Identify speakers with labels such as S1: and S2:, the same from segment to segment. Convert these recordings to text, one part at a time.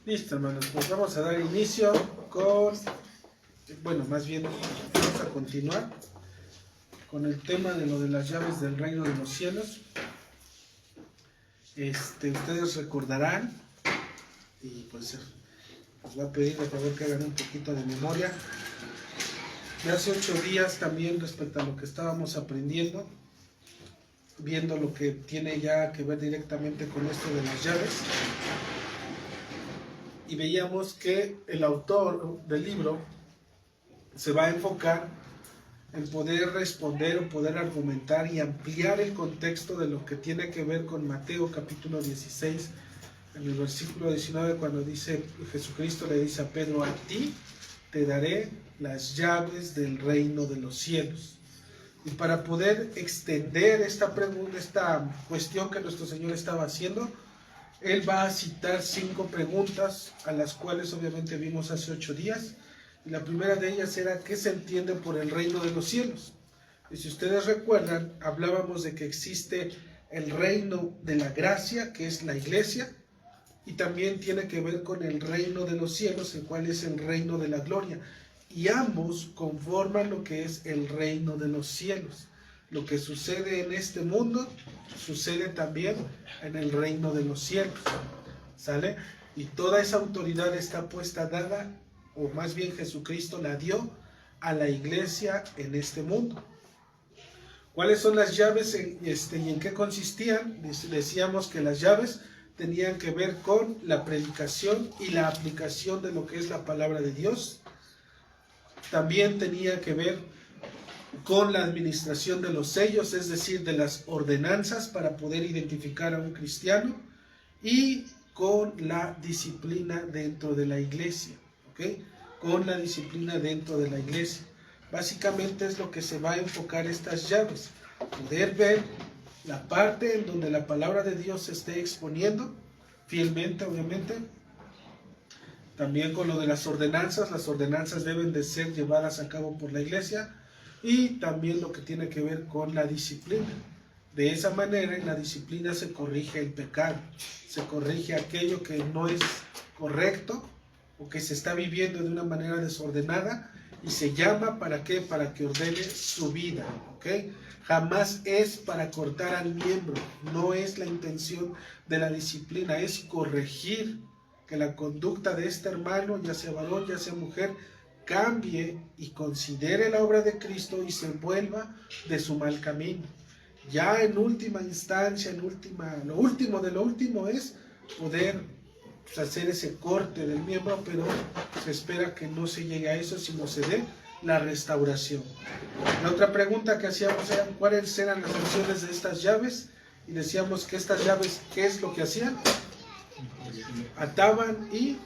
S1: Listo, hermanos, pues vamos a dar inicio con, bueno, más bien vamos a continuar con el tema de lo de las llaves del reino de los cielos. Ustedes recordarán, y pues les voy a pedir de favor que hagan un poquito de memoria, de hace 8 días también respecto a lo que estábamos aprendiendo, viendo lo que tiene ya que ver directamente con esto de las llaves. Y veíamos que el autor del libro se va a enfocar en poder responder o poder argumentar y ampliar el contexto de lo que tiene que ver con Mateo capítulo 16, en el versículo 19, cuando dice, Jesucristo le dice a Pedro: a ti te daré las llaves del reino de los cielos. Y para poder extender esta pregunta, esta cuestión que nuestro Señor estaba haciendo, Él va a citar 5 preguntas, a las cuales obviamente vimos hace 8 días. Y la primera de ellas era: ¿qué se entiende por el reino de los cielos? Y si ustedes recuerdan, hablábamos de que existe el reino de la gracia, que es la iglesia, y también tiene que ver con el reino de los cielos, el cual es el reino de la gloria. Y ambos conforman lo que es el reino de los cielos. Lo que sucede en este mundo sucede también en el reino de los cielos, ¿sale? Y toda esa autoridad está puesta dada, o más bien Jesucristo la dio a la iglesia en este mundo. ¿Cuáles son las llaves y en qué consistían? Decíamos que las llaves tenían que ver con la predicación y la aplicación de lo que es la palabra de Dios. También tenía que ver con la administración de los sellos, es decir, de las ordenanzas para poder identificar a un cristiano, y con la disciplina dentro de la iglesia, ¿ok? Con la disciplina dentro de la iglesia. Básicamente es lo que se va a enfocar estas llaves, poder ver la parte en donde la palabra de Dios se esté exponiendo fielmente, obviamente. También con lo de las ordenanzas deben de ser llevadas a cabo por la iglesia, y también lo que tiene que ver con la disciplina. De esa manera, en la disciplina se corrige el pecado, se corrige aquello que no es correcto o que se está viviendo de una manera desordenada, y se llama, ¿para qué? Para que ordene su vida, ¿ok? Jamás es para cortar al miembro, no es la intención de la disciplina, es corregir que la conducta de este hermano, ya sea varón, ya sea mujer, cambie y considere la obra de Cristo y se vuelva de su mal camino. Ya en última instancia, lo último de lo último es poder hacer ese corte del miembro, pero se espera que no se llegue a eso, sino se dé la restauración. La otra pregunta que hacíamos era: ¿cuáles eran las funciones de estas llaves? Y decíamos que estas llaves, ¿qué es lo que hacían? Ataban y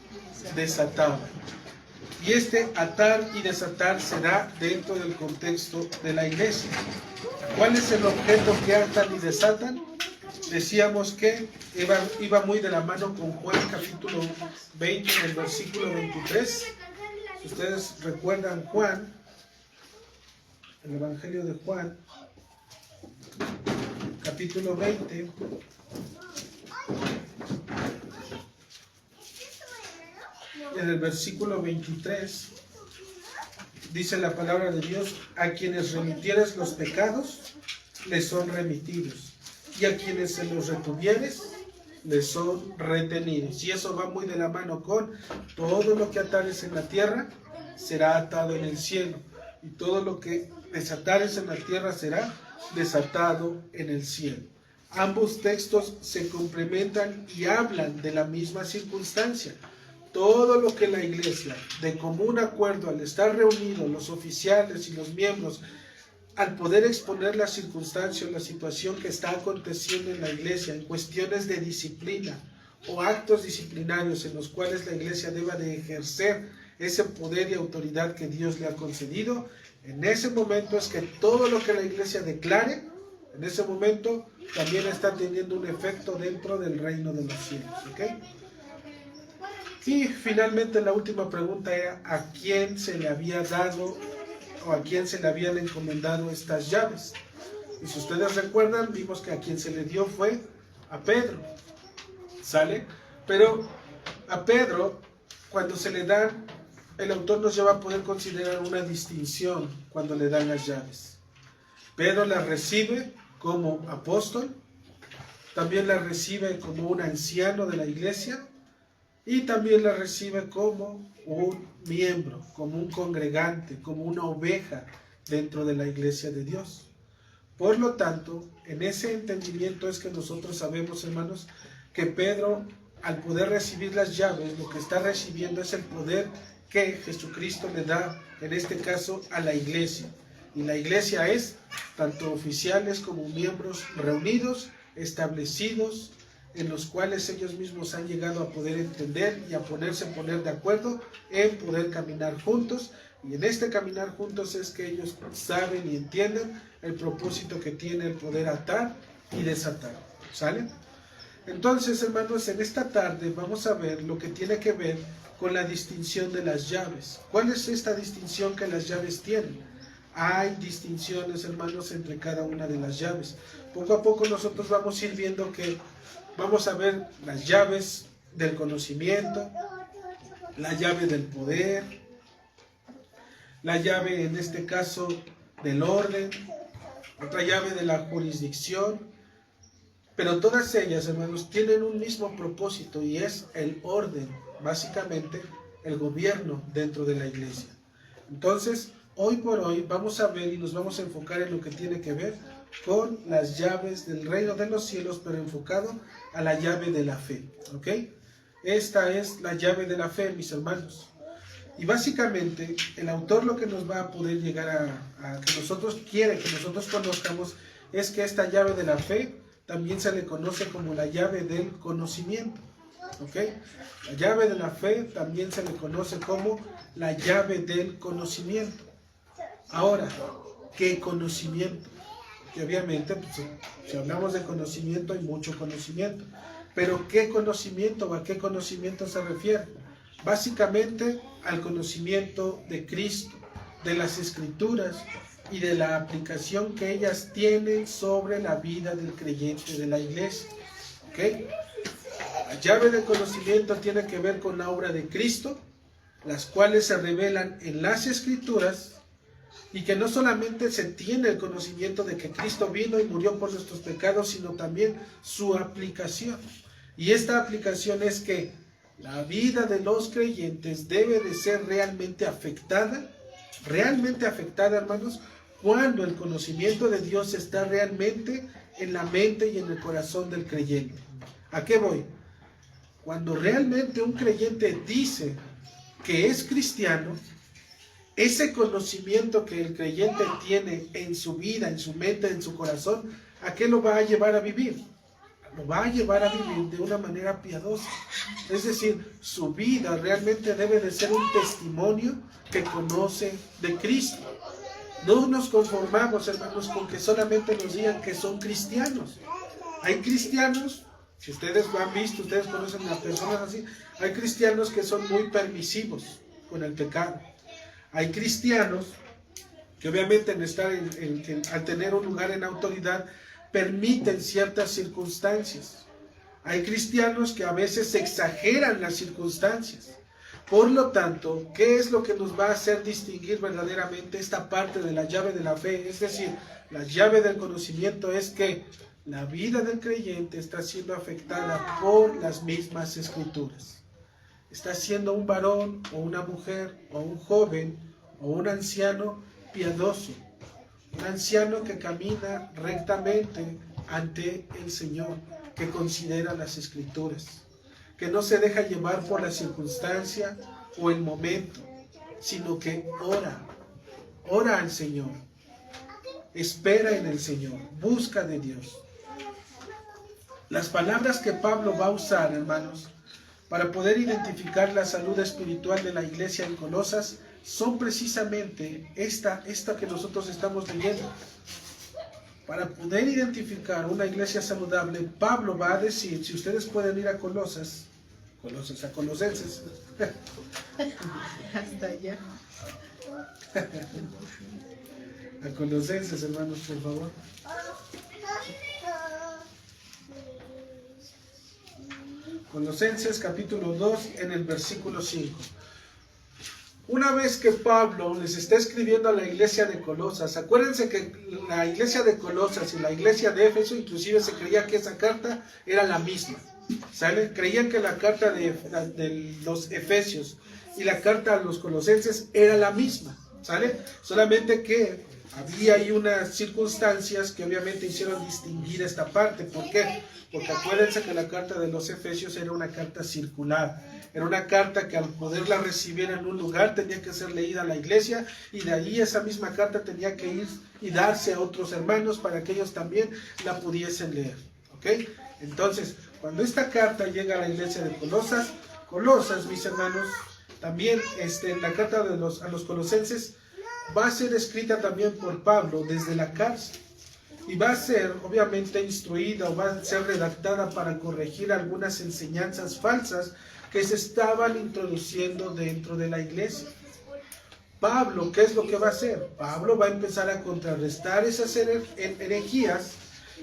S1: desataban. Y este atar y desatar se da dentro del contexto de la iglesia. ¿Cuál es el objeto que atan y desatan? Decíamos que iba muy de la mano con Juan capítulo 20, en el versículo 23. Si ustedes recuerdan Juan, el Evangelio de Juan, capítulo 20, en el versículo 23, dice la palabra de Dios: a quienes remitieres los pecados, les son remitidos, y a quienes se los retuvieres, les son retenidos. Y eso va muy de la mano con: todo lo que atares en la tierra será atado en el cielo, y todo lo que desatares en la tierra será desatado en el cielo. Ambos textos se complementan y hablan de la misma circunstancia. Todo lo que la iglesia, de común acuerdo, al estar reunidos los oficiales y los miembros, al poder exponer la circunstancia o la situación que está aconteciendo en la iglesia en cuestiones de disciplina o actos disciplinarios en los cuales la iglesia deba de ejercer ese poder y autoridad que Dios le ha concedido, en ese momento es que todo lo que la iglesia declare, en ese momento también está teniendo un efecto dentro del reino de los cielos, ¿ok? Y finalmente la última pregunta era: ¿a quién se le había dado o a quién se le habían encomendado estas llaves? Y si ustedes recuerdan, vimos que a quien se le dio fue a Pedro, ¿sale? Pero A Pedro, cuando se le dan, el autor nos lleva a poder considerar una distinción cuando le dan las llaves. Pedro las recibe como apóstol, también las recibe como un anciano de la iglesia y también las recibe como un miembro, como un congregante, como una oveja dentro de la iglesia de Dios. Por lo tanto, en ese entendimiento es que nosotros sabemos, hermanos, que Pedro, al poder recibir las llaves, lo que está recibiendo es el poder que Jesucristo le da, en este caso, a la iglesia. Y la iglesia es tanto oficiales como miembros reunidos, establecidos, en los cuales ellos mismos han llegado a poder entender y a poner de acuerdo en poder caminar juntos. Y en este caminar juntos es que ellos saben y entienden el propósito que tiene el poder atar y desatar. ¿Sale? Entonces, hermanos, en esta tarde vamos a ver lo que tiene que ver con la distinción de las llaves. ¿Cuál es esta distinción que las llaves tienen? Hay distinciones, hermanos, entre cada una de las llaves. Poco a poco nosotros vamos a ir viendo que vamos a ver las llaves del conocimiento, la llave del poder, la llave, en este caso, del orden, otra llave de la jurisdicción, pero todas ellas, hermanos, tienen un mismo propósito y es el orden, básicamente el gobierno dentro de la iglesia. Entonces, hoy por hoy vamos a ver y nos vamos a enfocar en lo que tiene que ver con las llaves del reino de los cielos, pero enfocado a la llave de la fe, ¿ok? Esta es la llave de la fe, mis hermanos. Y básicamente el autor lo que nos va a poder llegar a que nosotros quiere que nosotros conozcamos es que esta llave de la fe también se le conoce como la llave del conocimiento, ¿ok? La llave de la fe también se le conoce como la llave del conocimiento. Ahora, ¿qué conocimiento? Que obviamente, pues, si hablamos de conocimiento, hay mucho conocimiento. Pero ¿qué conocimiento o a qué conocimiento se refiere? Básicamente al conocimiento de Cristo, de las Escrituras y de la aplicación que ellas tienen sobre la vida del creyente de la iglesia. ¿Okay? La llave del conocimiento tiene que ver con la obra de Cristo, las cuales se revelan en las Escrituras, y que no solamente se tiene el conocimiento de que Cristo vino y murió por nuestros pecados, sino también su aplicación. Y esta aplicación es que la vida de los creyentes debe de ser realmente afectada, hermanos, cuando el conocimiento de Dios está realmente en la mente y en el corazón del creyente. ¿A qué voy? Cuando realmente un creyente dice que es cristiano, ese conocimiento que el creyente tiene en su vida, en su mente, en su corazón, ¿a qué lo va a llevar a vivir? Lo va a llevar a vivir de una manera piadosa. Es decir, su vida realmente debe de ser un testimonio que conoce de Cristo. No nos conformamos, hermanos, con que solamente nos digan que son cristianos. Hay cristianos, si ustedes lo han visto, ustedes conocen a personas así, hay cristianos que son muy permisivos con el pecado. Hay cristianos que obviamente al tener un lugar en autoridad permiten ciertas circunstancias. Hay cristianos que a veces exageran las circunstancias. Por lo tanto, ¿qué es lo que nos va a hacer distinguir verdaderamente esta parte de la llave de la fe? Es decir, la llave del conocimiento es que la vida del creyente está siendo afectada por las mismas Escrituras. Está siendo un varón o una mujer o un joven o un anciano piadoso, un anciano que camina rectamente ante el Señor, que considera las Escrituras, que no se deja llevar por la circunstancia o el momento, sino que ora al Señor, espera en el Señor, busca de Dios. Las palabras que Pablo va a usar, hermanos, para poder identificar la salud espiritual de la iglesia en Colosas, son precisamente esta que nosotros estamos leyendo. Para poder identificar una iglesia saludable, Pablo va a decir, si ustedes pueden ir a Colosenses.
S2: Hasta allá.
S1: A Colosenses, hermanos, por favor. Colosenses capítulo 2 en el versículo 5. Una vez que Pablo les está escribiendo a la iglesia de Colosas, acuérdense que la iglesia de Colosas y la iglesia de Éfeso inclusive se creía que esa carta era la misma, ¿sale? Creían que la carta de los Efesios y la carta a los Colosenses era la misma, ¿sale? Solamente que había ahí unas circunstancias que obviamente hicieron distinguir esta parte. ¿Por qué? Porque acuérdense que la carta de los Efesios era una carta circular. Era una carta que al poderla recibir en un lugar tenía que ser leída a la iglesia, y de ahí esa misma carta tenía que ir y darse a otros hermanos para que ellos también la pudiesen leer. ¿Ok? Entonces, cuando esta carta llega a la iglesia de Colosas, mis hermanos, también la carta a los colosenses va a ser escrita también por Pablo desde la cárcel, y va a ser obviamente instruida o va a ser redactada para corregir algunas enseñanzas falsas que se estaban introduciendo dentro de la iglesia. Pablo, ¿qué es lo que va a hacer? Pablo va a empezar a contrarrestar esas herejías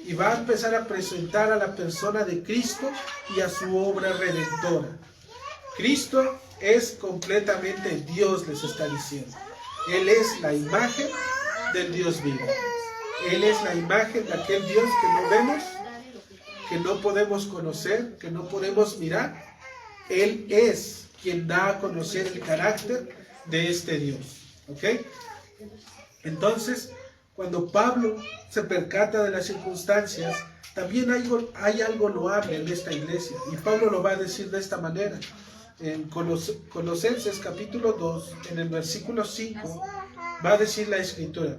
S1: y va a empezar a presentar a la persona de Cristo y a su obra redentora. Cristo es completamente Dios, les está diciendo. Él es la imagen del Dios vivo. Él es la imagen de aquel Dios que no vemos, que no podemos conocer, que no podemos mirar. Él es quien da a conocer el carácter de este Dios. ¿Ok? Entonces, cuando Pablo se percata de las circunstancias, también hay algo loable en esta iglesia. Y Pablo lo va a decir de esta manera. En Colosenses capítulo 2, en el versículo 5, va a decir la escritura: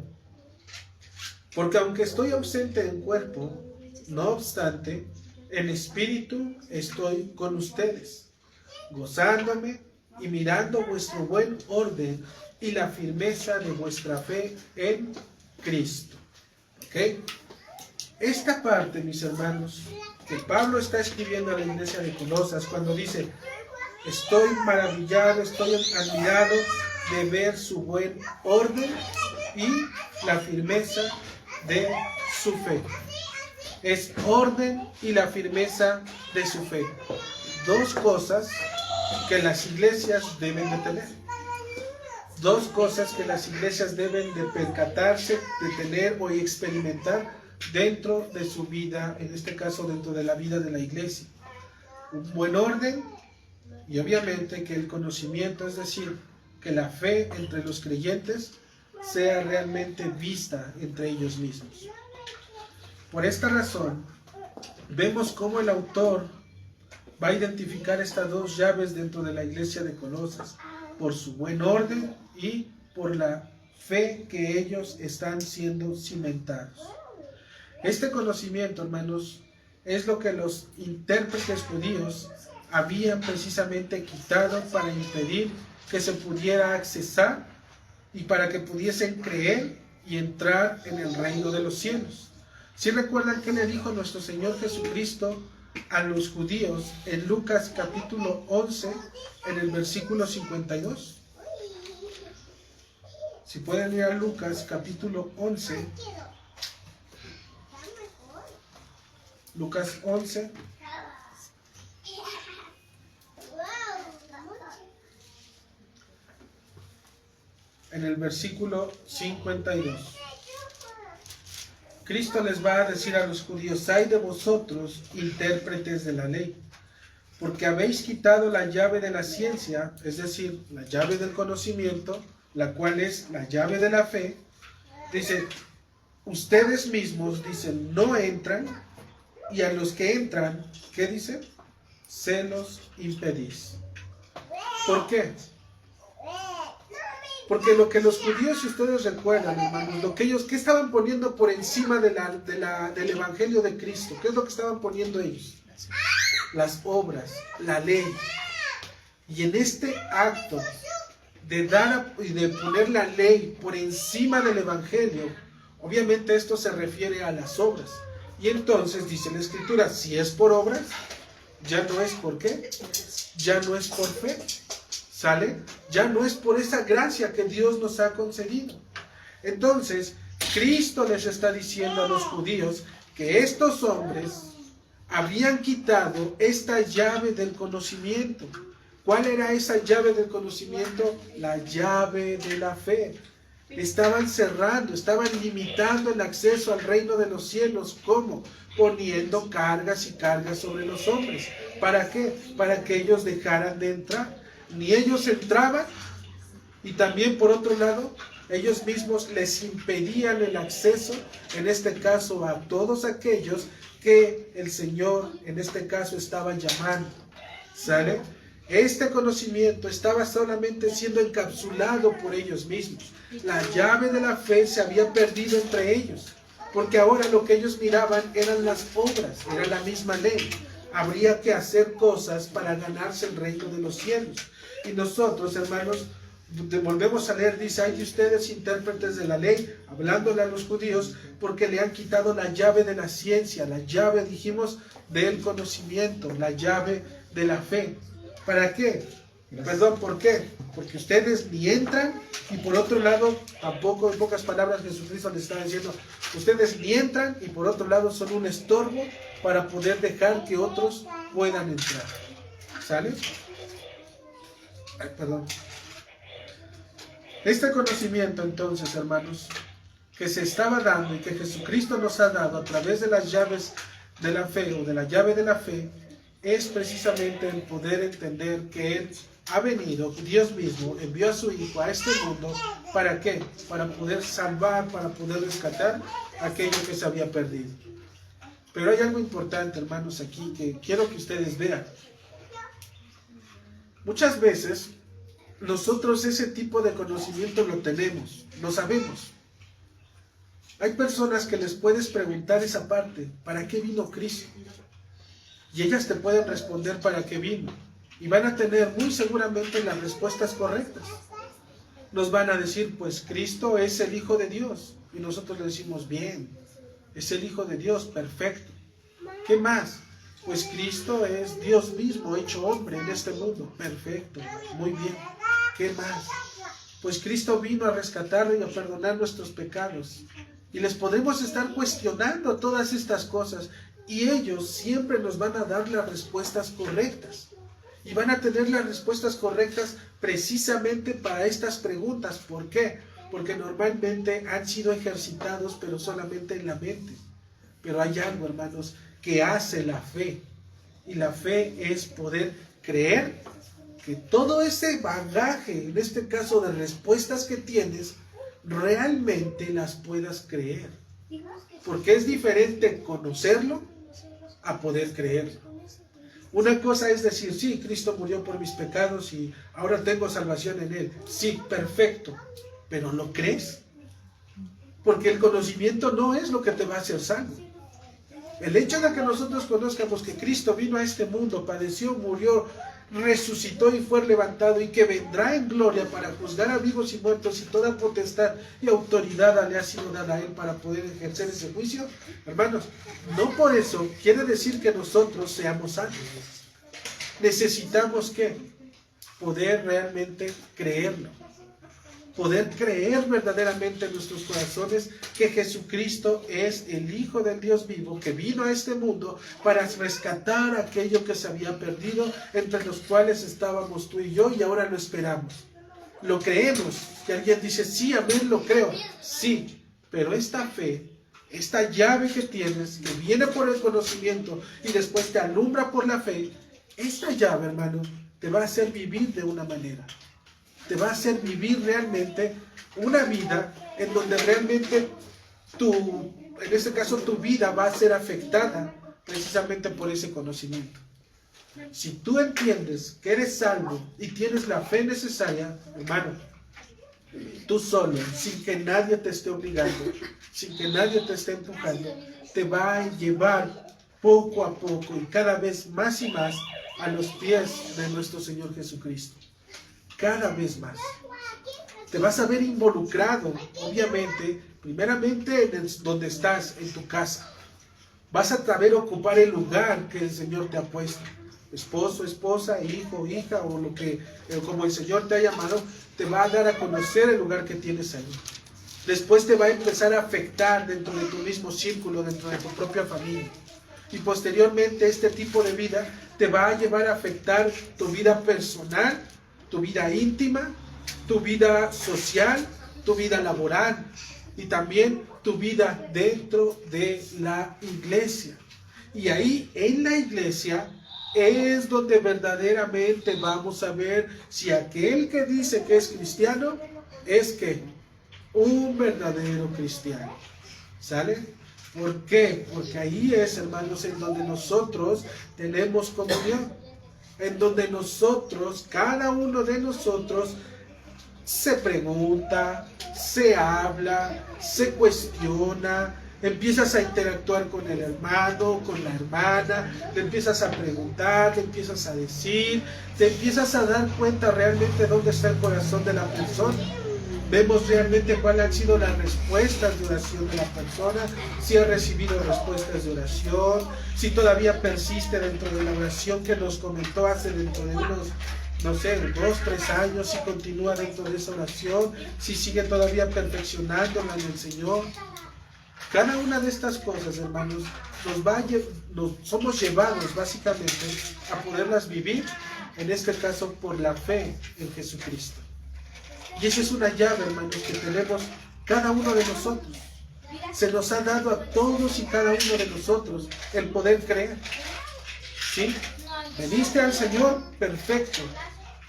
S1: porque aunque estoy ausente en cuerpo, no obstante, en espíritu estoy con ustedes, gozándome y mirando vuestro buen orden y la firmeza de vuestra fe en Cristo. ¿Ok? Esta parte, mis hermanos, que Pablo está escribiendo a la iglesia de Colosas, cuando dice: estoy maravillado, estoy admirado de ver su buen orden y la firmeza de su fe. Es orden y la firmeza de su fe. Dos cosas que las iglesias deben de tener. Dos cosas que las iglesias deben de percatarse, de tener o experimentar dentro de su vida, en este caso dentro de la vida de la iglesia. Un buen orden y obviamente que el conocimiento, es decir, que la fe entre los creyentes sea realmente vista entre ellos mismos. Por esta razón, vemos cómo el autor va a identificar estas dos llaves dentro de la iglesia de Colosas, por su buen orden y por la fe que ellos están siendo cimentados. Este conocimiento, hermanos, es lo que los intérpretes judíos habían precisamente quitado para impedir que se pudiera accesar y para que pudiesen creer y entrar en el reino de los cielos. ¿Sí recuerdan qué le dijo nuestro Señor Jesucristo a los judíos en Lucas capítulo 11, en el versículo 52? Si pueden ir a Lucas capítulo 11, Lucas 11, en el versículo 52. Cristo les va a decir a los judíos: ay de vosotros, intérpretes de la ley, porque habéis quitado la llave de la ciencia, es decir, la llave del conocimiento, la cual es la llave de la fe. Dice, ustedes mismos, dicen, no entran, y a los que entran, ¿qué dice? Se los impedís. ¿Por qué? Porque lo que los judíos, si ustedes recuerdan, hermanos, lo que ellos, ¿qué estaban poniendo por encima del evangelio de Cristo? ¿Qué es lo que estaban poniendo ellos? Las obras, la ley. Y en este acto de dar y de poner la ley por encima del evangelio, obviamente esto se refiere a las obras. Y entonces dice la Escritura, si es por obras, ya no es por qué, ya no es por fe. ¿Sale? Ya no es por esa gracia que Dios nos ha concedido. Entonces, Cristo les está diciendo a los judíos que estos hombres habían quitado esta llave del conocimiento. ¿Cuál era esa llave del conocimiento? La llave de la fe. Estaban cerrando, estaban limitando el acceso al reino de los cielos. ¿Cómo? Poniendo cargas y cargas sobre los hombres. ¿Para qué? Para que ellos dejaran de entrar. Ni ellos entraban, y también por otro lado, ellos mismos les impedían el acceso, en este caso a todos aquellos que el Señor en este caso estaba llamando. ¿Sale? Este conocimiento estaba solamente siendo encapsulado por ellos mismos. La llave de la fe se había perdido entre ellos, porque ahora lo que ellos miraban eran las obras, era la misma ley. Habría que hacer cosas para ganarse el reino de los cielos. Y nosotros, hermanos, volvemos a leer, dice: hay de ustedes intérpretes de la ley, hablándole a los judíos, porque le han quitado la llave de la ciencia, la llave, dijimos, del conocimiento, la llave de la fe. ¿Para qué? Perdón, ¿por qué? Porque ustedes ni entran, y por otro lado, tampoco, en pocas palabras, Jesucristo les está diciendo, ustedes ni entran, y por otro lado son un estorbo para poder dejar que otros puedan entrar. ¿Sale? Ay, perdón. Este conocimiento, entonces, hermanos, que se estaba dando y que Jesucristo nos ha dado a través de las llaves de la fe o de la llave de la fe, es precisamente el poder entender que Él ha venido, Dios mismo envió a su Hijo a este mundo. ¿Para qué? Para poder salvar, para poder rescatar aquello que se había perdido. Pero hay algo importante, hermanos, aquí que quiero que ustedes vean. Muchas veces nosotros ese tipo de conocimiento lo tenemos, lo sabemos. Hay personas que les puedes preguntar esa parte: ¿para qué vino Cristo? Y ellas te pueden responder para qué vino. Y van a tener muy seguramente las respuestas correctas. Nos van a decir: pues Cristo es el Hijo de Dios. Y nosotros le decimos: bien, es el Hijo de Dios, perfecto. ¿Qué más? Pues Cristo es Dios mismo, hecho hombre en este mundo. Perfecto, muy bien. ¿Qué más? Pues Cristo vino a rescatar y a perdonar nuestros pecados. Y les podemos estar cuestionando todas estas cosas, y ellos siempre nos van a dar las respuestas correctas. Y van a tener las respuestas correctas precisamente para estas preguntas. ¿Por qué? Porque normalmente han sido ejercitados, pero solamente en la mente. Pero hay algo, hermanos, que hace la fe. Y la fe es poder creer que todo ese bagaje, en este caso de respuestas que tienes, realmente las puedas creer. Porque es diferente conocerlo a poder creerlo. Una cosa es decir: sí, Cristo murió por mis pecados y ahora tengo salvación en Él. Sí, perfecto. ¿Pero lo crees? Porque el conocimiento no es lo que te va a hacer salvo. El hecho de que nosotros conozcamos que Cristo vino a este mundo, padeció, murió, resucitó y fue levantado, y que vendrá en gloria para juzgar a vivos y muertos, y toda potestad y autoridad le ha sido dada a Él para poder ejercer ese juicio, hermanos, no por eso quiere decir que nosotros seamos salvos. Necesitamos ¿qué? Poder realmente creerlo. Poder creer verdaderamente en nuestros corazones que Jesucristo es el Hijo del Dios vivo, que vino a este mundo para rescatar aquello que se había perdido, entre los cuales estábamos tú y yo, y ahora lo esperamos. Lo creemos. Que alguien dice: sí, amén, lo creo. Sí, pero esta fe, esta llave que tienes, que viene por el conocimiento y después te alumbra por la fe, esta llave, hermano, te va a hacer vivir de una manera. Te va a hacer vivir realmente una vida en donde realmente en este caso tu vida va a ser afectada precisamente por ese conocimiento. Si tú entiendes que eres salvo y tienes la fe necesaria, hermano, tú solo, sin que nadie te esté obligando, sin que nadie te esté empujando, te va a llevar poco a poco y cada vez más y más a los pies de nuestro Señor Jesucristo. Cada vez más. Te vas a ver involucrado, obviamente, primeramente donde estás, en tu casa. Vas a saber ocupar el lugar que el Señor te ha puesto. Esposo, esposa, hijo, hija, o lo que, como el Señor te ha llamado, te va a dar a conocer el lugar que tienes ahí. Después te va a empezar a afectar dentro de tu mismo círculo, dentro de tu propia familia. Y posteriormente este tipo de vida te va a llevar a afectar tu vida personal, tu vida íntima, tu vida social, tu vida laboral y también tu vida dentro de la iglesia. Y ahí en la iglesia es donde verdaderamente vamos a ver si aquel que dice que es cristiano es que un verdadero cristiano. ¿Sale? ¿Por qué? Porque ahí es, hermanos, en donde nosotros tenemos comunión, en donde nosotros, cada uno de nosotros, se pregunta, se habla, se cuestiona, empiezas a interactuar con el hermano, con la hermana, le empiezas a preguntar, le empiezas a decir, te empiezas a dar cuenta realmente dónde está el corazón de la persona. Vemos realmente cuáles han sido las respuestas de oración de la persona, si ha recibido respuestas de oración, si todavía persiste dentro de la oración que nos comentó hace dentro de unos, no sé, 2, 3 años, si continúa dentro de esa oración, si sigue todavía perfeccionándola en el Señor. Cada una de estas cosas, hermanos, somos llevados básicamente a poderlas vivir, en este caso por la fe en Jesucristo. Y esa es una llave, hermanos, que tenemos cada uno de nosotros. Se nos ha dado a todos y cada uno de nosotros el poder creer. ¿Sí? Veniste al Señor, perfecto.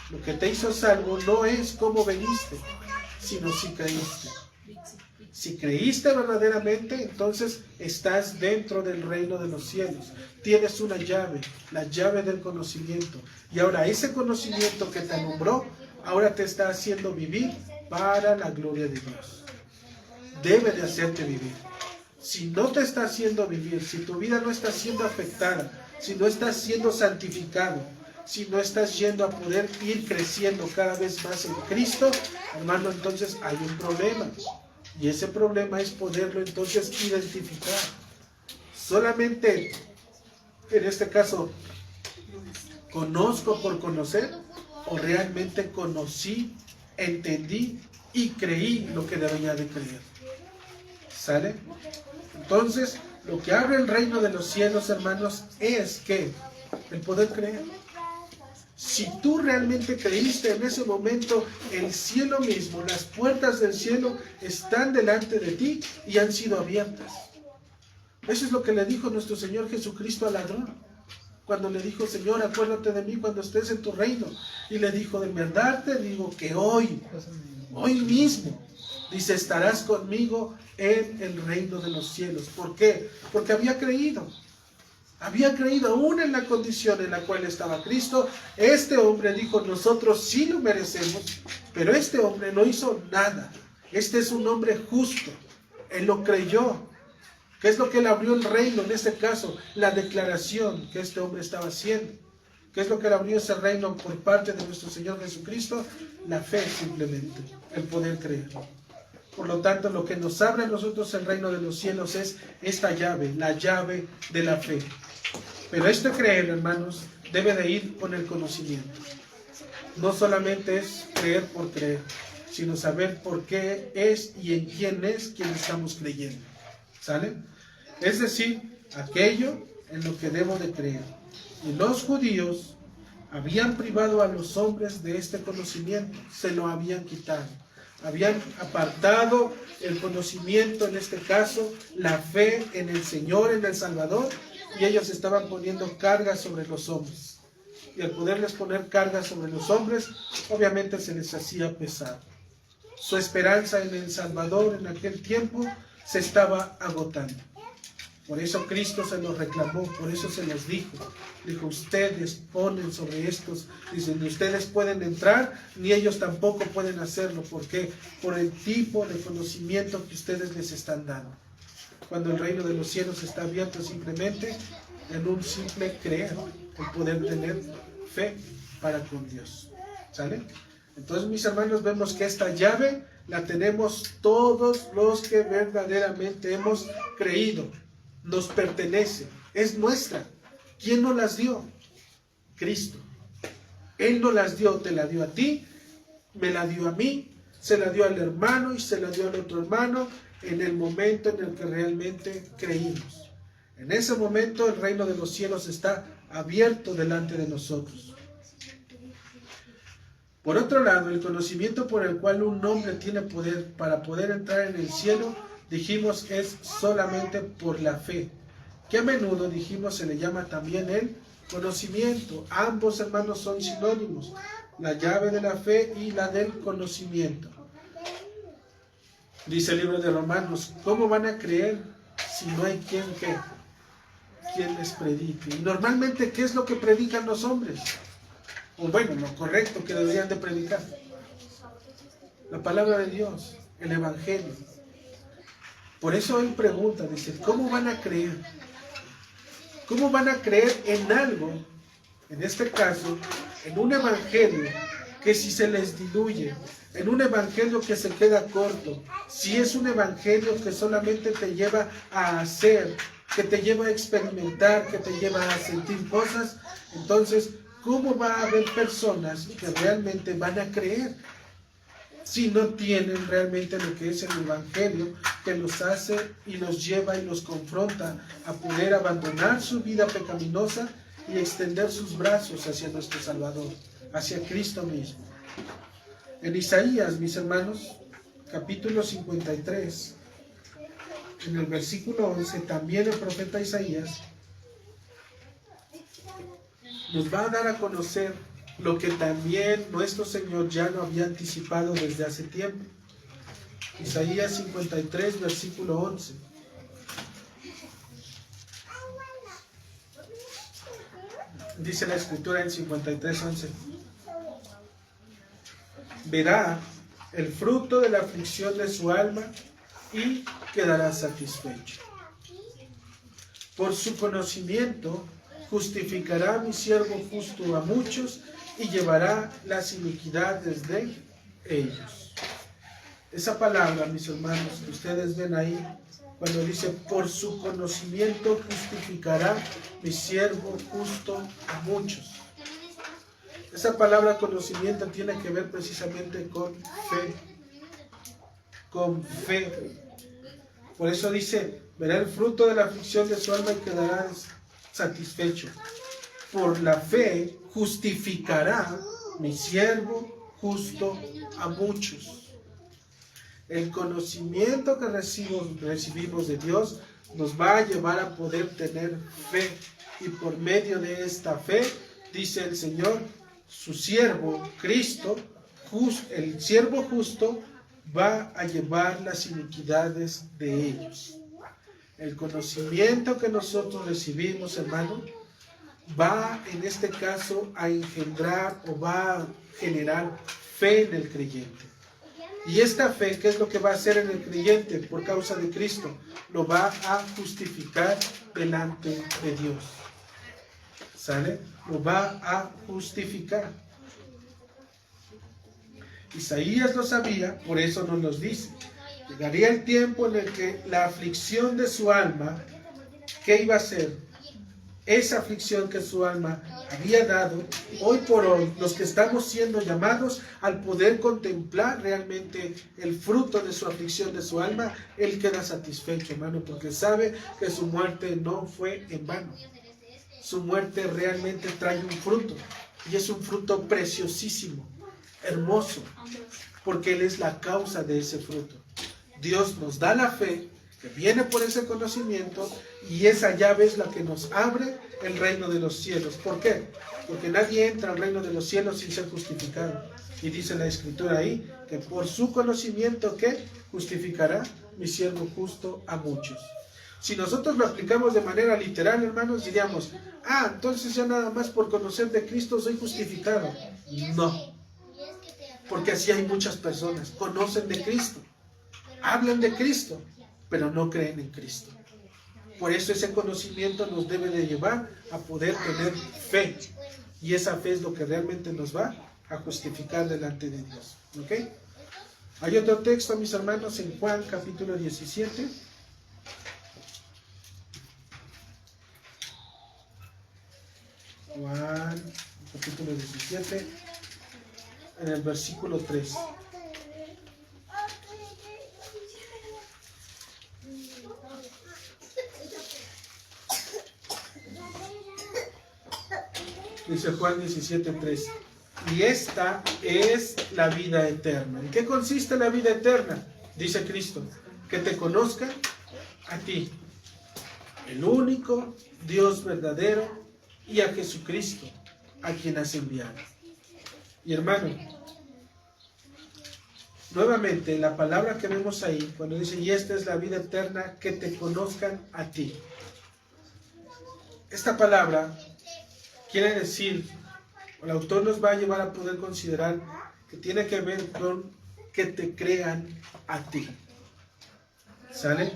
S1: Lo que te hizo salvo no es cómo veniste, sino si creíste. Si creíste verdaderamente, entonces estás dentro del reino de los cielos. Tienes una llave, la llave del conocimiento. Y ahora ese conocimiento que te alumbró, ahora te está haciendo vivir para la gloria de Dios. Debe de hacerte vivir. Si no te está haciendo vivir, si tu vida no está siendo afectada, si no estás siendo santificado, si no estás yendo a poder ir creciendo cada vez más en Cristo, hermano, entonces hay un problema. Y ese problema es poderlo entonces identificar. Solamente, en este caso, conozco por conocer, o realmente conocí, entendí y creí lo que debía de creer. ¿Sale? Entonces, lo que abre el reino de los cielos, hermanos, es que el poder creer. Si tú realmente creíste en ese momento, el cielo mismo, las puertas del cielo están delante de ti y han sido abiertas. Eso es lo que le dijo nuestro Señor Jesucristo al ladrón. Cuando le dijo, Señor, acuérdate de mí cuando estés en tu reino. Y le dijo, de verdad te digo que hoy mismo, dice, estarás conmigo en el reino de los cielos. ¿Por qué? Porque había creído. Había creído aún en la condición en la cual estaba Cristo. Este hombre dijo, nosotros sí lo merecemos, pero este hombre no hizo nada. Este es un hombre justo. Él lo creyó. ¿Qué es lo que le abrió el reino? En este caso, la declaración que este hombre estaba haciendo. ¿Qué es lo que le abrió ese reino por parte de nuestro Señor Jesucristo? La fe simplemente, el poder creer. Por lo tanto, lo que nos abre a nosotros el reino de los cielos es esta llave, la llave de la fe. Pero este creer, hermanos, debe de ir con el conocimiento. No solamente es creer por creer, sino saber por qué es y en quién es quien estamos creyendo. ¿Sale? Es decir, aquello en lo que debo de creer. Y los judíos habían privado a los hombres de este conocimiento, se lo habían quitado. Habían apartado el conocimiento, en este caso, la fe en el Señor, en el Salvador, y ellos estaban poniendo cargas sobre los hombres. Y al poderles poner cargas sobre los hombres, obviamente se les hacía pesado. Su esperanza en el Salvador en aquel tiempo se estaba agotando. Por eso Cristo se los reclamó, por eso se los dijo. Dijo, ustedes ponen sobre estos, dicen, ni ustedes pueden entrar, ni ellos tampoco pueden hacerlo. ¿Por qué? Por el tipo de conocimiento que ustedes les están dando. Cuando el reino de los cielos está abierto simplemente en un simple creer, el poder tener fe para con Dios. ¿Sale? Entonces, mis hermanos, vemos que esta llave la tenemos todos los que verdaderamente hemos creído. Nos pertenece, es nuestra. ¿Quién nos las dio? Cristo. Él nos las dio, te la dio a ti, me la dio a mí, se la dio al hermano y se la dio al otro hermano en el momento en el que realmente creímos. En ese momento el reino de los cielos está abierto delante de nosotros. Por otro lado, el conocimiento por el cual un hombre tiene poder para poder entrar en el cielo, dijimos, es solamente por la fe, que a menudo, dijimos, se le llama también el conocimiento. Ambos, hermanos, son sinónimos, la llave de la fe y la del conocimiento. Dice el libro de Romanos, ¿cómo van a creer si no hay quien les predique? Y normalmente, ¿qué es lo que predican los hombres? O bueno, lo correcto que deberían de predicar. La palabra de Dios, el Evangelio. Por eso él pregunta, dice, ¿cómo van a creer? ¿Cómo van a creer en algo, en este caso, en un Evangelio que si se les diluye, en un Evangelio que se queda corto, si es un Evangelio que solamente te lleva a hacer, que te lleva a experimentar, que te lleva a sentir cosas, entonces, ¿cómo va a haber personas que realmente van a creer si no tienen realmente lo que es el Evangelio que los hace y los lleva y los confronta a poder abandonar su vida pecaminosa y extender sus brazos hacia nuestro Salvador, hacia Cristo mismo? En Isaías, mis hermanos, capítulo 53, en el versículo 11, también el profeta Isaías nos va a dar a conocer lo que también nuestro Señor ya lo había anticipado desde hace tiempo. Isaías 53, versículo 11. Dice la Escritura en 53, 11. Verá el fruto de la aflicción de su alma y quedará satisfecho. Por su conocimiento justificará mi siervo justo a muchos y llevará las iniquidades de ellos. Esa palabra, mis hermanos, que ustedes ven ahí, cuando dice, por su conocimiento justificará mi siervo justo a muchos. Esa palabra conocimiento tiene que ver precisamente con fe. Con fe. Por eso dice, verá el fruto de la aflicción de su alma y quedará satisfecho. Por la fe justificará mi siervo justo a muchos. El conocimiento que recibimos de Dios nos va a llevar a poder tener fe. Y por medio de esta fe, dice el Señor, su siervo, Cristo, el siervo justo, va a llevar las iniquidades de ellos. El conocimiento que nosotros recibimos, hermano, va en este caso a engendrar o va a generar fe en el creyente. Y esta fe, ¿qué es lo que va a hacer en el creyente por causa de Cristo? Lo va a justificar delante de Dios. ¿Sale? Lo va a justificar. Isaías lo sabía, por eso nos los dice. Llegaría el tiempo en el que la aflicción de su alma, ¿qué iba a ser? Esa aflicción que su alma había dado, hoy por hoy, los que estamos siendo llamados al poder contemplar realmente el fruto de su aflicción de su alma, él queda satisfecho, hermano, porque sabe que su muerte no fue en vano. Su muerte realmente trae un fruto, y es un fruto preciosísimo, hermoso, porque él es la causa de ese fruto. Dios nos da la fe que viene por ese conocimiento, y esa llave es la que nos abre el reino de los cielos. ¿Por qué? Porque nadie entra al reino de los cielos sin ser justificado. Y dice la Escritura ahí, que por su conocimiento, ¿qué? Justificará mi siervo justo a muchos. Si nosotros lo aplicamos de manera literal, hermanos, diríamos, entonces ya nada más por conocer de Cristo soy justificado. No, porque así hay muchas personas, conocen de Cristo, hablan de Cristo, pero no creen en Cristo. Por eso ese conocimiento nos debe de llevar a poder tener fe. Y esa fe es lo que realmente nos va a justificar delante de Dios. ¿Ok? Hay otro texto, mis hermanos, en Juan capítulo 17. Juan capítulo 17, en el versículo 3. Dice Juan 17:3. Y esta es la vida eterna. ¿En qué consiste la vida eterna? Dice Cristo, que te conozcan a ti, el único Dios verdadero, y a Jesucristo, a quien has enviado. Y hermano, nuevamente la palabra que vemos ahí, cuando dice, y esta es la vida eterna, que te conozcan a ti. Esta palabra quiere decir, el autor nos va a llevar a poder considerar que tiene que ver con que te crean a ti. ¿Sale?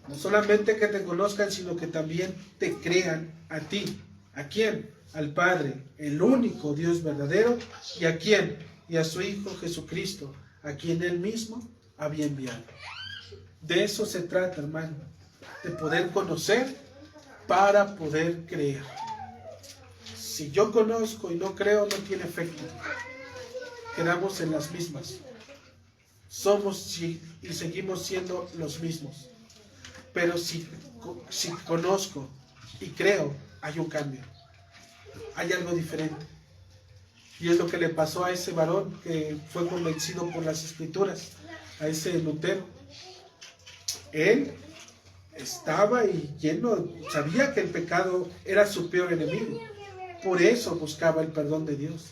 S1: No solamente que te conozcan, sino que también te crean a ti. ¿A quién? Al Padre, el único Dios verdadero. ¿Y a quién? Y a su Hijo Jesucristo, a quien Él mismo había enviado. De eso se trata, hermano. De poder conocer para poder creer. Si yo conozco y no creo, no tiene efecto. Quedamos en las mismas. Somos y seguimos siendo los mismos. Pero si conozco y creo, hay un cambio. Hay algo diferente. Y es lo que le pasó a ese varón que fue convencido por las Escrituras, a ese Lutero. Él estaba y lleno, sabía que el pecado era su peor enemigo. Por eso buscaba el perdón de Dios.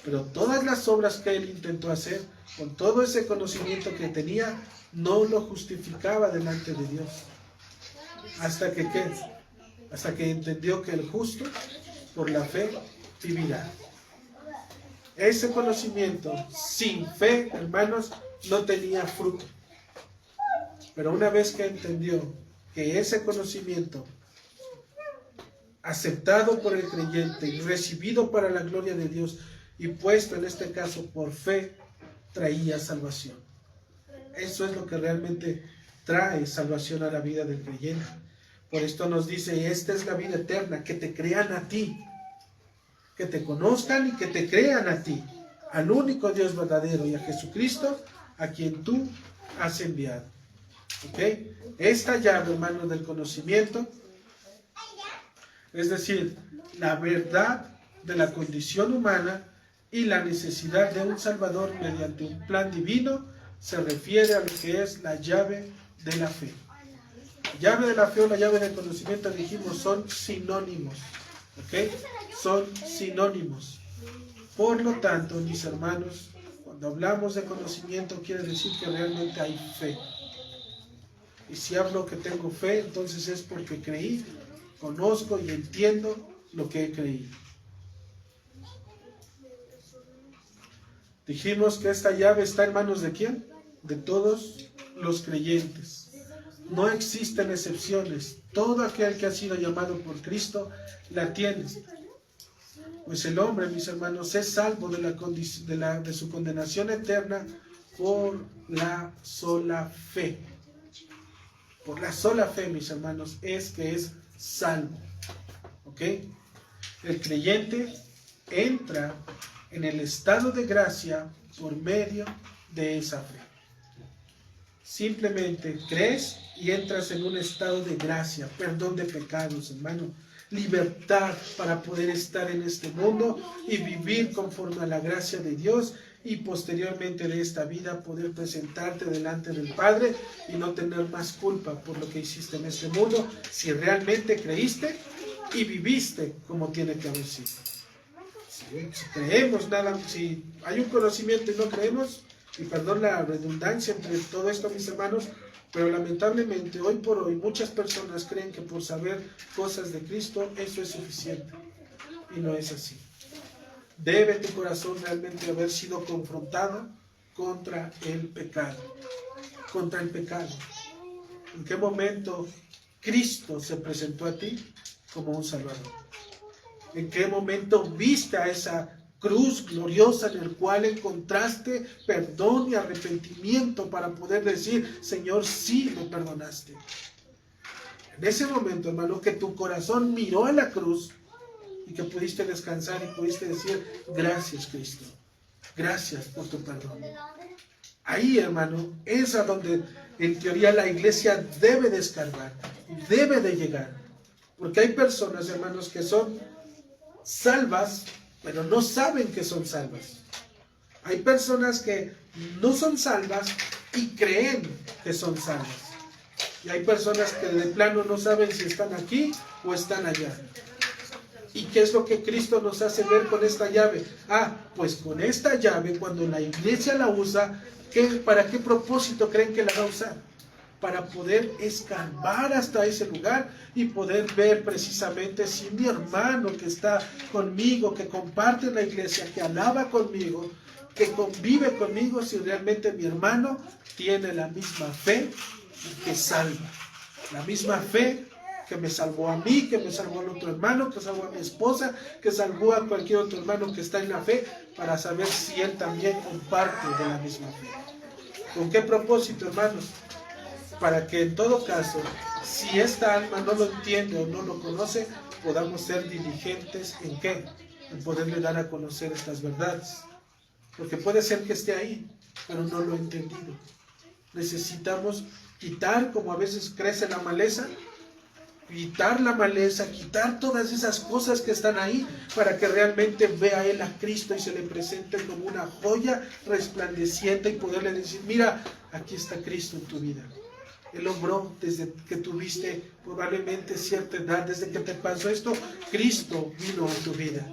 S1: Pero todas las obras que él intentó hacer, con todo ese conocimiento que tenía, no lo justificaba delante de Dios. Hasta que ¿qué? Hasta que entendió que el justo, por la fe, vivirá. Ese conocimiento, sin fe, hermanos, no tenía fruto. Pero una vez que entendió que ese conocimiento, aceptado por el creyente y recibido para la gloria de Dios y puesto en este caso por fe, traía salvación. Eso es lo que realmente trae salvación a la vida del creyente. Por esto nos dice, esta es la vida eterna, que te crean a ti, que te conozcan y que te crean a ti, al único Dios verdadero y a Jesucristo, a quien tú has enviado. ¿Ok? Esta llave, hermanos, del conocimiento, es decir, la verdad de la condición humana y la necesidad de un Salvador mediante un plan divino, se refiere a lo que es la llave de la fe. La llave de la fe o la llave del conocimiento, dijimos, son sinónimos. ¿Ok? Son sinónimos. Por lo tanto, mis hermanos, cuando hablamos de conocimiento, quiere decir que realmente hay fe. Y si hablo que tengo fe, entonces es porque creí, conozco y entiendo lo que he creído. Dijimos que esta llave está en manos ¿de quién? De todos los creyentes. No existen excepciones. Todo aquel que ha sido llamado por Cristo la tiene. Pues el hombre, mis hermanos, es salvo de su condenación eterna por la sola fe. Por la sola fe, mis hermanos, es que es salvo. ¿Ok? El creyente entra en el estado de gracia por medio de esa fe. Simplemente crees y entras en un estado de gracia, perdón de pecados, hermano, libertad para poder estar en este mundo y vivir conforme a la gracia de Dios, y posteriormente de esta vida poder presentarte delante del Padre y no tener más culpa por lo que hiciste en este mundo, si realmente creíste y viviste como tiene que haber sido. Si creemos nada, si hay un conocimiento y no creemos, y perdón la redundancia entre todo esto, mis hermanos, pero lamentablemente hoy por hoy muchas personas creen que por saber cosas de Cristo eso es suficiente, y no es así. Debe tu corazón realmente haber sido confrontado contra el pecado. Contra el pecado. ¿En qué momento Cristo se presentó a ti como un Salvador? ¿En qué momento viste a esa cruz gloriosa en el cual encontraste perdón y arrepentimiento para poder decir, Señor, sí me perdonaste? En ese momento, hermano, que tu corazón miró a la cruz y que pudiste descansar y pudiste decir, gracias, Cristo, gracias por tu perdón. Ahí, hermano, es a donde en teoría la iglesia debe descargar, debe de llegar. Porque hay personas, hermanos, que son salvas, pero no saben que son salvas. Hay personas que no son salvas y creen que son salvas. Y hay personas que de plano no saben si están aquí o están allá. ¿Y qué es lo que Cristo nos hace ver con esta llave? Pues con esta llave, cuando la iglesia la usa, ¿para qué propósito creen que la va a usar? Para poder escarbar hasta ese lugar y poder ver precisamente si mi hermano que está conmigo, que comparte la iglesia, que alaba conmigo, que convive conmigo, si realmente mi hermano tiene la misma fe que salva. La misma fe que me salvó a mí, que me salvó al otro hermano, que salvó a mi esposa, que salvó a cualquier otro hermano que está en la fe, para saber si él también comparte de la misma fe. ¿Con qué propósito, hermanos? Para que en todo caso, si esta alma no lo entiende o no lo conoce, podamos ser diligentes en ¿qué? En poderle dar a conocer estas verdades. Porque puede ser que esté ahí, pero no lo ha entendido. Necesitamos quitar, como a veces crece la maleza, quitar todas esas cosas que están ahí, para que realmente vea él a Cristo y se le presente como una joya resplandeciente y poderle decir, mira, aquí está Cristo en tu vida. Él obró desde que tuviste probablemente cierta edad, desde que te pasó esto, Cristo vino a tu vida.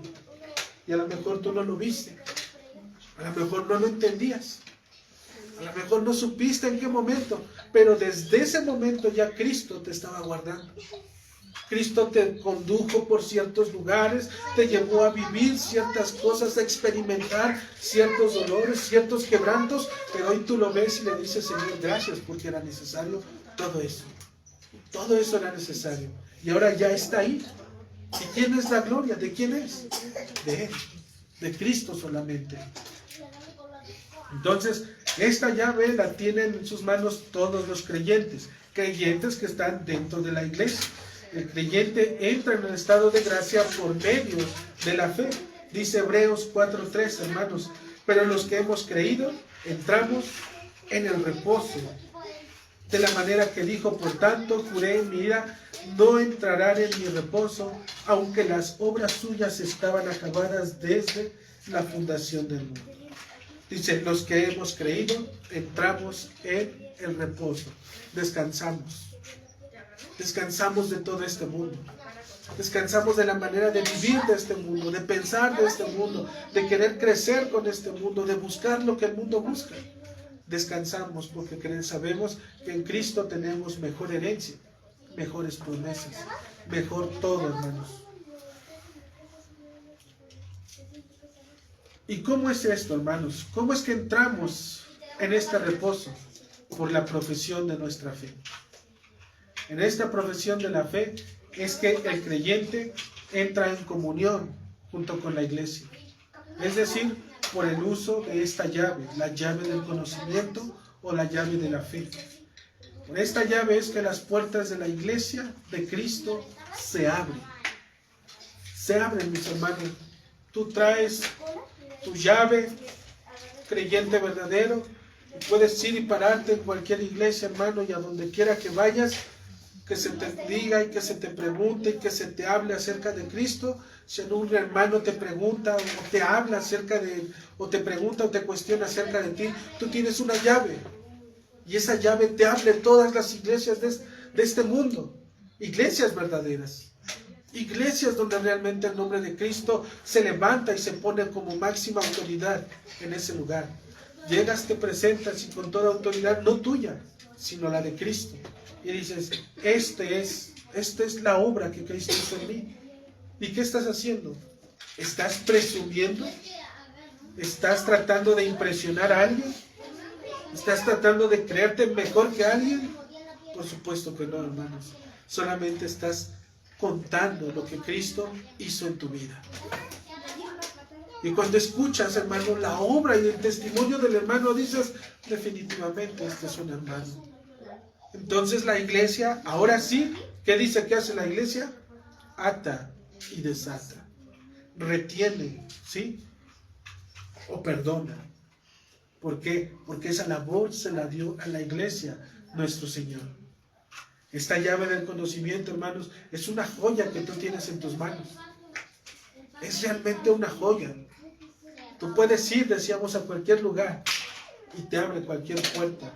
S1: Y a lo mejor tú no lo viste, a lo mejor no lo entendías, a lo mejor no supiste en qué momento, pero desde ese momento ya Cristo te estaba guardando. Cristo te condujo por ciertos lugares, te llevó a vivir ciertas cosas, a experimentar ciertos dolores, ciertos quebrantos, pero hoy tú lo ves y le dices, Señor, gracias, porque era necesario todo eso. Todo eso era necesario. Y ahora ya está ahí. ¿Y quién es la gloria? ¿De quién es? De Él, de Cristo solamente. Entonces, esta llave la tienen en sus manos todos los creyentes que están dentro de la iglesia. El creyente entra en el estado de gracia por medio de la fe. Dice Hebreos 4:3, hermanos, pero los que hemos creído entramos en el reposo. De la manera que dijo, por tanto, juré en mi ira, no entrarán en mi reposo, aunque las obras suyas estaban acabadas desde la fundación del mundo. Dice, los que hemos creído, entramos en el reposo. Descansamos. Descansamos de todo este mundo. Descansamos de la manera de vivir de este mundo, de pensar de este mundo, de querer crecer con este mundo, de buscar lo que el mundo busca. Descansamos porque sabemos que en Cristo tenemos mejor herencia, mejores promesas, mejor todo, hermanos. ¿Y cómo es esto, hermanos? ¿Cómo es que entramos en este reposo? Por la profesión de nuestra fe. En esta profesión de la fe es que el creyente entra en comunión junto con la iglesia. Es decir, por el uso de esta llave, la llave del conocimiento o la llave de la fe. Por esta llave es que las puertas de la iglesia de Cristo se abren. Se abren, mis hermanos. Tú traes tu llave, creyente verdadero, y puedes ir y pararte en cualquier iglesia, hermano, y a donde quiera que vayas, que se te diga y que se te pregunte y que se te hable acerca de Cristo. Si un hermano te pregunta o te habla acerca de Él, o te pregunta o te cuestiona acerca de ti, tú tienes una llave. Y esa llave te abre todas las iglesias de este mundo. Iglesias verdaderas. Iglesias donde realmente el nombre de Cristo se levanta y se pone como máxima autoridad en ese lugar. Llegas, te presentas y con toda autoridad, no tuya, sino la de Cristo. Y dices, esta es la obra que Cristo hizo en mí. ¿Y qué estás haciendo? ¿Estás presumiendo? ¿Estás tratando de impresionar a alguien? ¿Estás tratando de creerte mejor que alguien? Por supuesto que no, hermanos. Solamente estás contando lo que Cristo hizo en tu vida. Y cuando escuchas, hermano, la obra y el testimonio del hermano, dices, definitivamente este es un hermano. Entonces la iglesia, ahora sí, ¿qué dice que hace la iglesia? Ata y desata. Retiene, ¿sí? O perdona. ¿Por qué? Porque esa labor se la dio a la iglesia nuestro Señor. Esta llave del conocimiento, hermanos, es una joya que tú tienes en tus manos. es realmente una joya. Tú puedes ir, decíamos, a cualquier lugar y te abre cualquier puerta.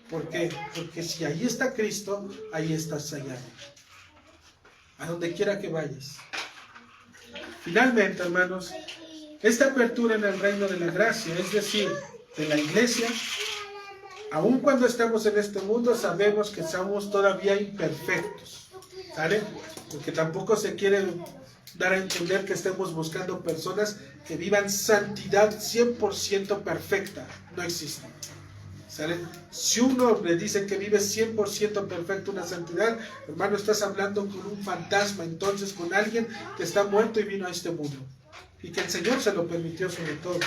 S1: ¿Por qué? Porque si ahí está Cristo, ahí estás allá. A donde quiera que vayas. Finalmente, hermanos, esta apertura en el reino de la gracia, es decir, de la iglesia, aun cuando estamos en este mundo, sabemos que somos todavía imperfectos, ¿sale? Porque tampoco se quiere dar a entender que estemos buscando personas que vivan santidad 100% perfecta. No existe, ¿sale? Si un hombre dice que vive 100% perfecto una santidad, hermano, estás hablando con un fantasma, entonces con alguien que está muerto y vino a este mundo. Y que el Señor se lo permitió sobre todo.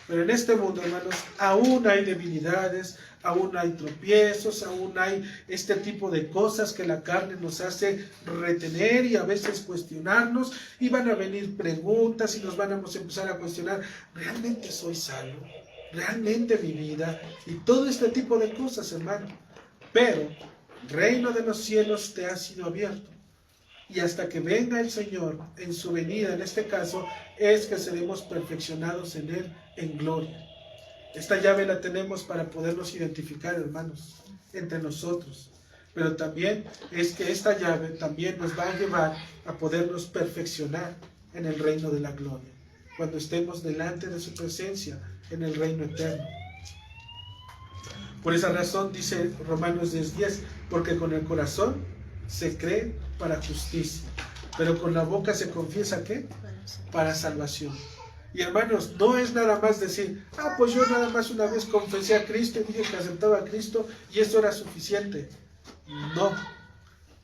S1: Pero en este mundo, hermanos, aún hay debilidades, aún hay tropiezos, aún hay este tipo de cosas que la carne nos hace retener y a veces cuestionarnos, y van a venir preguntas y nos vamos a empezar a cuestionar, ¿realmente soy salvo? ¿Realmente mi vida? Y todo este tipo de cosas, hermano. Pero el reino de los cielos te ha sido abierto. Y hasta que venga el Señor en su venida, en este caso, es que seremos perfeccionados en Él en gloria. Esta llave la tenemos para podernos identificar, hermanos, entre nosotros. Pero también es que esta llave también nos va a llevar a podernos perfeccionar en el reino de la gloria, cuando estemos delante de su presencia en el reino eterno. Por esa razón dice Romanos 10:10, porque con el corazón se cree para justicia, pero con la boca se confiesa, ¿qué? Para salvación. Y hermanos, no es nada más decir, pues yo nada más una vez confesé a Cristo y dije que aceptaba a Cristo y eso era suficiente. No,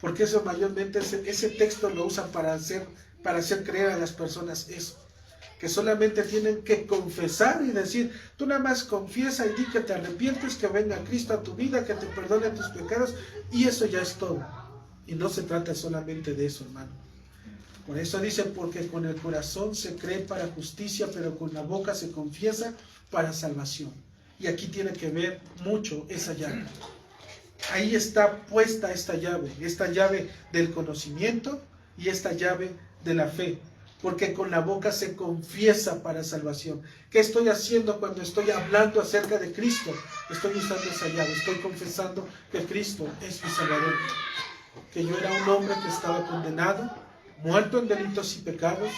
S1: porque eso mayormente, ese texto lo usan para hacer creer a las personas eso, que solamente tienen que confesar y decir, tú nada más confiesa y di que te arrepientes, que venga Cristo a tu vida, que te perdone tus pecados, y eso ya es todo. Y no se trata solamente de eso, hermano. Por eso dice, porque con el corazón se cree para justicia, pero con la boca se confiesa para salvación. Y aquí tiene que ver mucho esa llave. Ahí está puesta esta llave del conocimiento y esta llave de la fe. Porque con la boca se confiesa para salvación. ¿Qué estoy haciendo cuando estoy hablando acerca de Cristo? Estoy usando esa llave, estoy confesando que Cristo es mi Salvador. Que yo era un hombre que estaba condenado, muerto en delitos y pecados,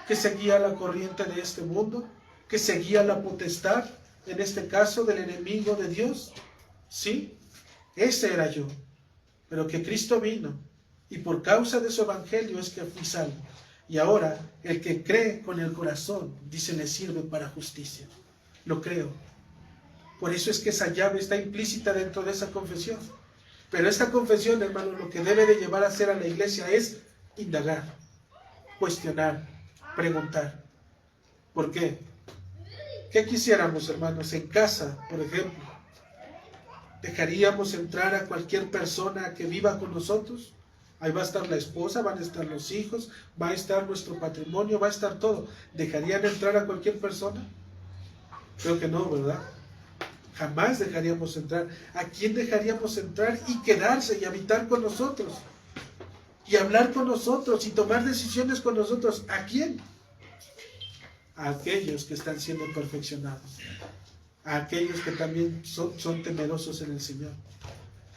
S1: que seguía la corriente de este mundo, que seguía la potestad, en este caso del enemigo de Dios. Sí, ese era yo. Pero que Cristo vino, y por causa de su evangelio es que fui salvo. Y ahora, el que cree con el corazón, dice, le sirve para justicia. Lo creo. Por eso es que esa llave está implícita dentro de esa confesión. Pero esta confesión, hermano, lo que debe de llevar a hacer a la iglesia es indagar, cuestionar, preguntar. ¿Por qué? ¿Qué quisiéramos, hermanos? En casa, por ejemplo, ¿dejaríamos entrar a cualquier persona que viva con nosotros? Ahí va a estar la esposa, van a estar los hijos, va a estar nuestro patrimonio, va a estar todo. ¿Dejarían entrar a cualquier persona? Creo que no, ¿verdad? Jamás dejaríamos entrar. ¿A quién dejaríamos entrar y quedarse y habitar con nosotros? Y hablar con nosotros y tomar decisiones con nosotros. ¿A quién? A aquellos que están siendo perfeccionados. A aquellos que también son temerosos en el Señor.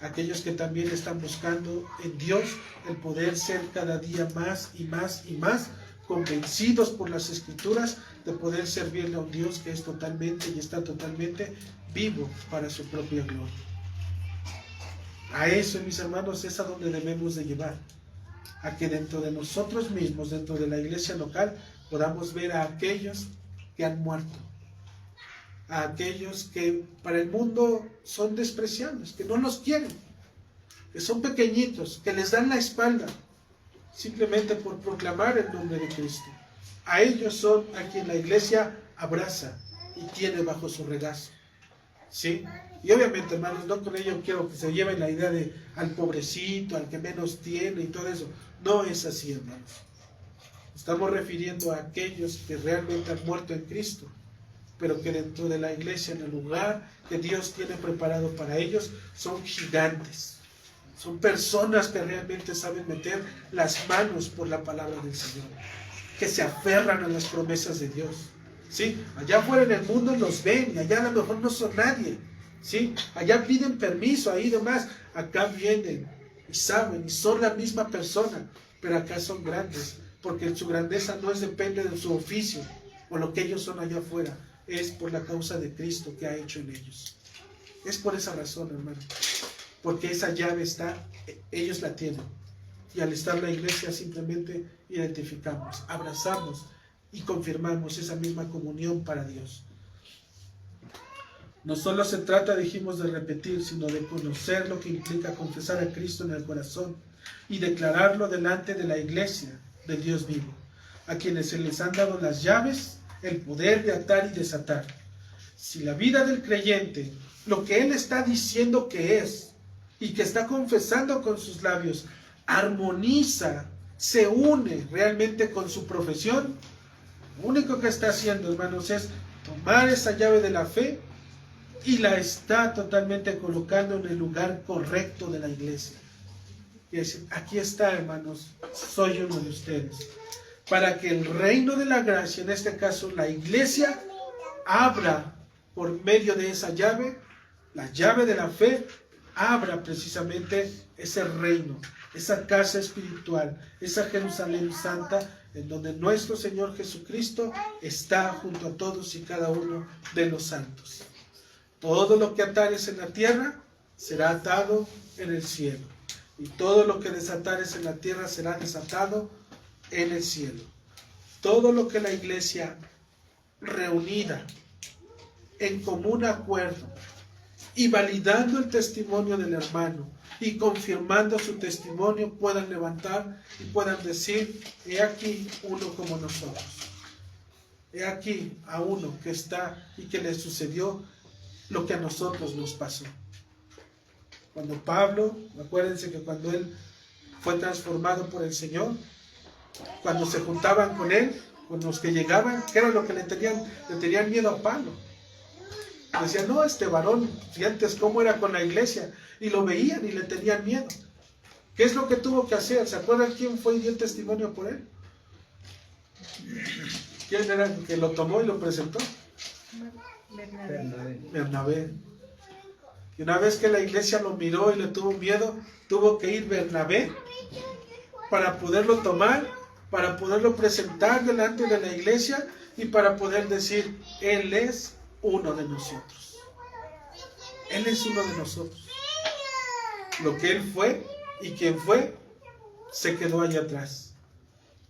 S1: A aquellos que también están buscando en Dios el poder ser cada día más y más y más convencidos por las Escrituras de poder servirle a un Dios que es totalmente y está totalmente vivo para su propia gloria. A eso, mis hermanos, es a donde debemos de llevar. A que dentro de nosotros mismos, dentro de la iglesia local, podamos ver a aquellos que han muerto. A aquellos que para el mundo son despreciables, que no los quieren, que son pequeñitos, que les dan la espalda, simplemente por proclamar el nombre de Cristo. A ellos son a quien la iglesia abraza y tiene bajo su regazo. ¿Sí? Y obviamente, hermanos, no con ello quiero que se lleven la idea de al pobrecito, al que menos tiene y todo eso. No es así, hermanos. Estamos refiriendo a aquellos que realmente han muerto en Cristo, pero que dentro de la iglesia, en el lugar que Dios tiene preparado para ellos, son gigantes. Son personas que realmente saben meter las manos por la palabra del Señor. que se aferran a las promesas de Dios. ¿Sí? Allá afuera en el mundo los ven y allá a lo mejor no son nadie. ¿Sí? Allá piden permiso, ahí demás. Acá vienen y saben y son la misma persona, pero acá son grandes, porque su grandeza no depende de su oficio o lo que ellos son allá afuera, es por la causa de Cristo que ha hecho en ellos. Es por esa razón, hermano, porque esa llave está, ellos la tienen, y al estar la iglesia simplemente identificamos, abrazamos y confirmamos esa misma comunión para Dios. No solo se trata, dijimos, de repetir, sino de conocer lo que implica confesar a Cristo en el corazón y declararlo delante de la iglesia del Dios vivo, a quienes se les han dado las llaves, el poder de atar y desatar. Si la vida del creyente, lo que él está diciendo que es y que está confesando con sus labios, armoniza, se une realmente con su profesión, lo único que está haciendo, hermanos, es tomar esa llave de la fe y la está totalmente colocando en el lugar correcto de la iglesia. Y decir, aquí está, hermanos, soy uno de ustedes. Para que el reino de la gracia, en este caso la iglesia, abra por medio de esa llave, la llave de la fe, abra precisamente ese reino, esa casa espiritual, esa Jerusalén santa, en donde nuestro Señor Jesucristo está junto a todos y cada uno de los santos. Todo lo que atares en la tierra será atado en el cielo, y todo lo que desatares en la tierra será desatado en el cielo. Todo lo que la iglesia reunida en común acuerdo y validando el testimonio del hermano y confirmando su testimonio puedan levantar y puedan decir, he aquí uno como nosotros, he aquí a uno que está y que le sucedió lo que a nosotros nos pasó. Cuando Pablo, acuérdense que cuando él fue transformado por el Señor, cuando se juntaban con él, con los que llegaban, ¿qué era lo que le tenían miedo a Pablo? Decían, no, este varón, fíjate cómo era con la iglesia, y lo veían y le tenían miedo. ¿Qué es lo que tuvo que hacer? ¿Se acuerdan quién fue y dio testimonio por él? ¿Quién era el que lo tomó y lo presentó? Bernabé. Y una vez que la iglesia lo miró y le tuvo miedo, tuvo que ir Bernabé para poderlo tomar, para poderlo presentar delante de la iglesia y para poder decir, él es uno de nosotros. Él es uno de nosotros. Lo que él fue y quien fue, se quedó allá atrás.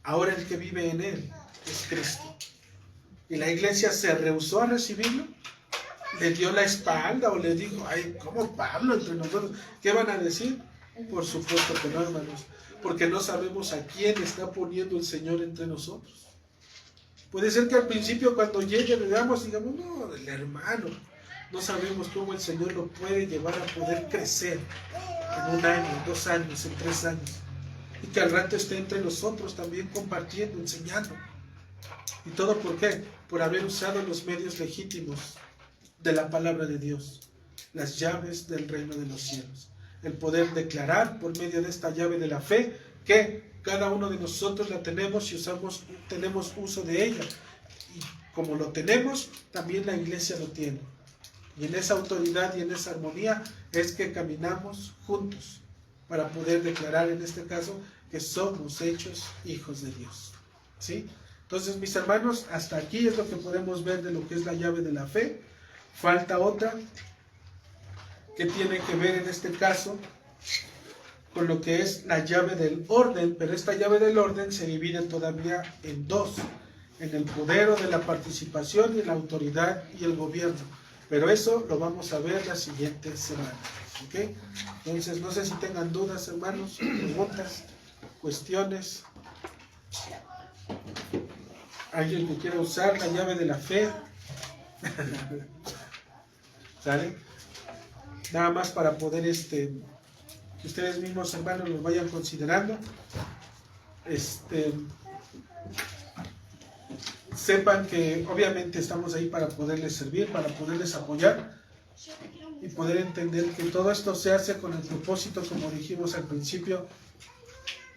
S1: Ahora el que vive en él es Cristo. Y la iglesia se rehusó a recibirlo, le dio la espalda o le dijo, ay, ¿cómo Pablo entre nosotros? ¿Qué van a decir? Por supuesto que no, hermanos, porque no sabemos a quién está poniendo el Señor entre nosotros. Puede ser que al principio cuando llegue digamos, no, el hermano, no sabemos cómo el Señor lo puede llevar a poder crecer en 1 año, en 2 años, en 3 años, y que al rato esté entre nosotros también compartiendo, enseñando. ¿Y todo por qué? Por haber usado los medios legítimos de la palabra de Dios, las llaves del reino de los cielos, el poder declarar por medio de esta llave de la fe que cada uno de nosotros la tenemos y tenemos uso de ella, y como lo tenemos, también la iglesia lo tiene, y en esa autoridad y en esa armonía es que caminamos juntos para poder declarar en este caso que somos hechos hijos de Dios, ¿sí? Entonces, mis hermanos, hasta aquí es lo que podemos ver de lo que es la llave de la fe. Falta otra que tiene que ver en este caso con lo que es la llave del orden, pero esta llave del orden se divide todavía en 2, en el poder o de la participación y en la autoridad y el gobierno, pero eso lo vamos a ver la siguiente semana, ¿ok? Entonces, no sé si tengan dudas, hermanos, preguntas, cuestiones. ¿Alguien que quiera usar la llave de la fe? ¿Sale? Nada más para poder que ustedes mismos, hermanos, los vayan considerando. Sepan que obviamente estamos ahí para poderles servir, para poderles apoyar y poder entender que todo esto se hace con el propósito, como dijimos al principio,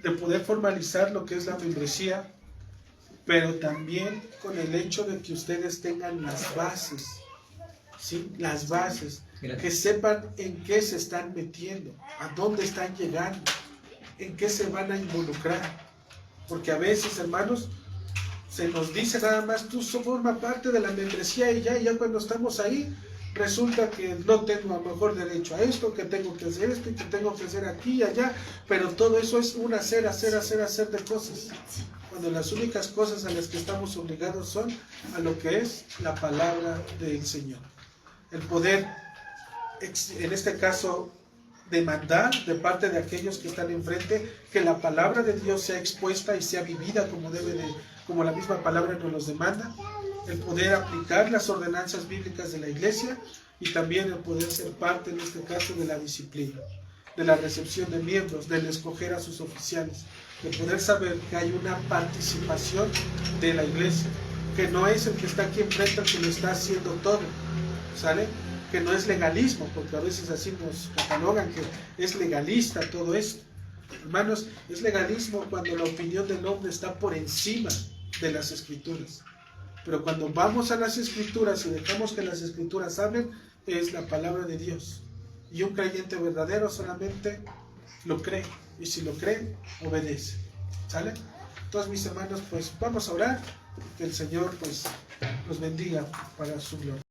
S1: de poder formalizar lo que es la membresía pero también con el hecho de que ustedes tengan las bases, ¿sí? Las bases, que sepan en qué se están metiendo, a dónde están llegando, en qué se van a involucrar. Porque a veces, hermanos, se nos dice nada más, tú forma parte de la membresía y ya cuando estamos ahí, resulta que no tengo a lo mejor derecho a esto, que tengo que hacer esto y que tengo que hacer aquí y allá, pero todo eso es un hacer de cosas. Cuando las únicas cosas a las que estamos obligados son a lo que es la palabra del Señor. El poder, en este caso, demandar de parte de aquellos que están enfrente que la palabra de Dios sea expuesta y sea vivida como la misma palabra nos los demanda, el poder aplicar las ordenanzas bíblicas de la iglesia y también el poder ser parte, en este caso, de la disciplina, de la recepción de miembros, del escoger a sus oficiales, de poder saber que hay una participación de la iglesia, que no es el que está aquí enfrente el que lo está haciendo todo, ¿sale? Que no es legalismo, porque a veces así nos catalogan que es legalista todo esto. Hermanos, es legalismo cuando la opinión del hombre está por encima de las Escrituras. Pero cuando vamos a las Escrituras y dejamos que las Escrituras hablen, es la palabra de Dios. Y un creyente verdadero solamente lo cree. Y si lo cree, obedece. ¿Sale? Entonces, mis hermanos, pues vamos a orar. Que el Señor pues nos bendiga para su gloria.